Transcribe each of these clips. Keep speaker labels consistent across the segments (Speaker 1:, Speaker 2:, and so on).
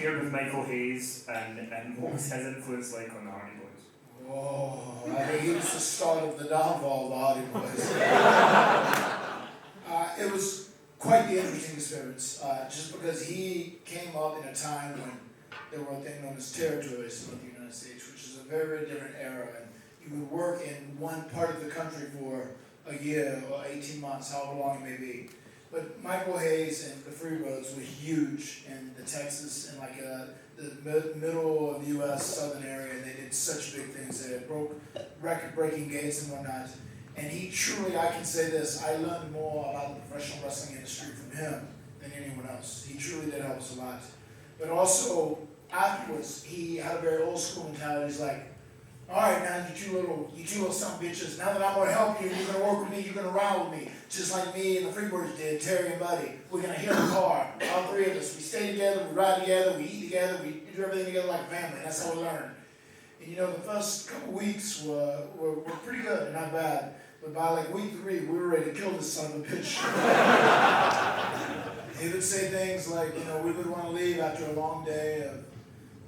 Speaker 1: paired with Michael Hayes, and what was his influence like on the Hardy Boys?
Speaker 2: Oh, I think he was the start of the downfall of the Hardy Boys. It was quite the interesting experience, just because he came up in a time when there were a thing known as territories of the United States, which is a very, very different era. And you would work in one part of the country for a year or 18 months, however long it may be. But Michael Hayes and the Freebirds were huge in the Texas and like the middle of the U.S. southern area, and they did such big things there. Broke record-breaking gates and whatnot. And he truly, I can say this, I learned more about the professional wrestling industry from him than anyone else. He truly did help us a lot. But also, afterwards, he had a very old school mentality. He's like, all right, now you two little son of bitches, now that I'm going to help you, you're going to work with me, you're going to ride with me. Just like me and the Freebirds did, Terry and Buddy. We're going to hit the car, all three of us. We stay together, we ride together, we eat together, we do everything together like a family. That's how we learn. And you know, the first couple weeks were pretty good and not bad. But by like week 3, we were ready to kill this son of a bitch. He would say things like, you know, we would want to leave after a long day of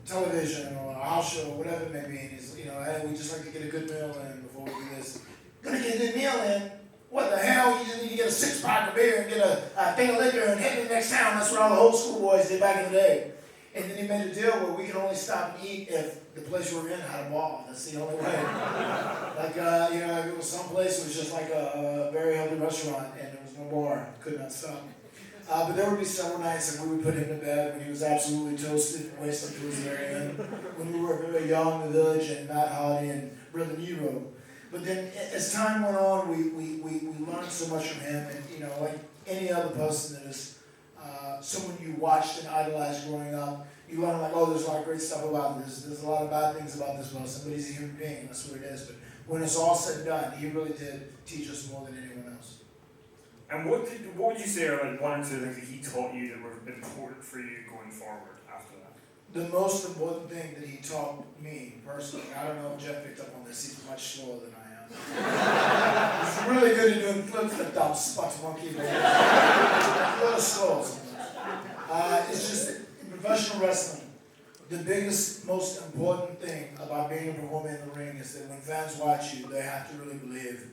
Speaker 2: television or a house show or whatever it may be. And he's, you know, hey, we just like to get a good meal in before we do this. Gonna get a good meal in? What the hell? You just need to get a 6-pack of beer and get a thing of liquor and head to the next town. That's what all the old school boys did back in the day. And then he made a deal where we could only stop and eat if the place we were in had a bar. That's the only way. Like, you know, if it was someplace, it was just like a very healthy restaurant and there was no bar. Could not stop. But there would be several nights and we would put him to bed when he was absolutely toasted and wasted to his very end. When we were very young in the village and Matt Hardy and Brother Nero. But then as time went on, we learned so much from him. And, you know, like any other person that is someone you watched and idolized growing up, you learn like, oh, there's a lot of great stuff about this. There's a lot of bad things about this person, but he's a human being. That's what it is. But when it's all said and done, he really did teach us more than anyone else.
Speaker 1: And what would you say are like one or two things that he taught you that were important for you going forward after that?
Speaker 2: The most important thing that he taught me personally, I don't know if Jeff picked up on this, he's much slower than I am. He's really good at doing flip dumps, spots monkey, but a little slow sometimes. It's just, in professional wrestling, the biggest, most important thing about being a performer in the ring is that when fans watch you, they have to really believe,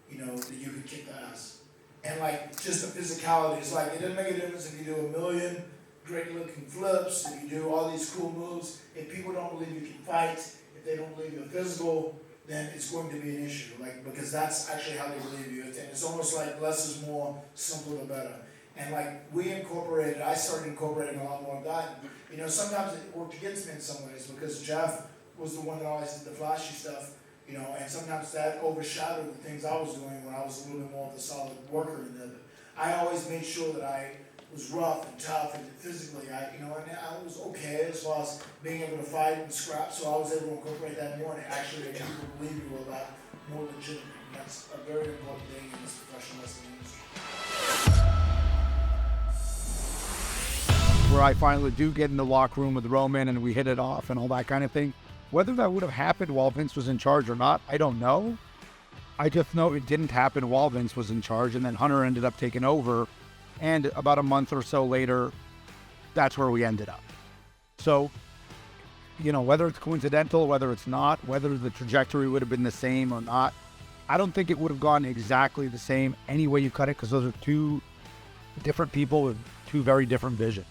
Speaker 2: you know, that you can kick their ass. And like, just the physicality, it's like, it doesn't make a difference if you do a million great looking flips, if you do all these cool moves. If people don't believe you can fight, if they don't believe you're physical, then it's going to be an issue. Like, because that's actually how they believe you. And it's almost like less is more, simpler better. And like, I started incorporating a lot more of that. You know, sometimes it worked against me in some ways because Jeff was the one that always did the flashy stuff, you know, and sometimes that overshadowed the things I was doing when I was a little bit more of a solid worker in there. But I always made sure that I was rough and tough and physically, and I was okay as far as being able to fight and scrap, so I was able to incorporate that more and actually make people believe you were a lot more legitimate. And that's a very important thing in this professional wrestling industry.
Speaker 3: Where I finally do get in the locker room with Roman and we hit it off and all that kind of thing. Whether that would have happened while Vince was in charge or not, I don't know. I just know it didn't happen while Vince was in charge, and then Hunter ended up taking over. And about a month or so later, that's where we ended up. So, you know, whether it's coincidental, whether it's not, whether the trajectory would have been the same or not, I don't think it would have gone exactly the same any way you cut it, because those are two different people with two very different visions.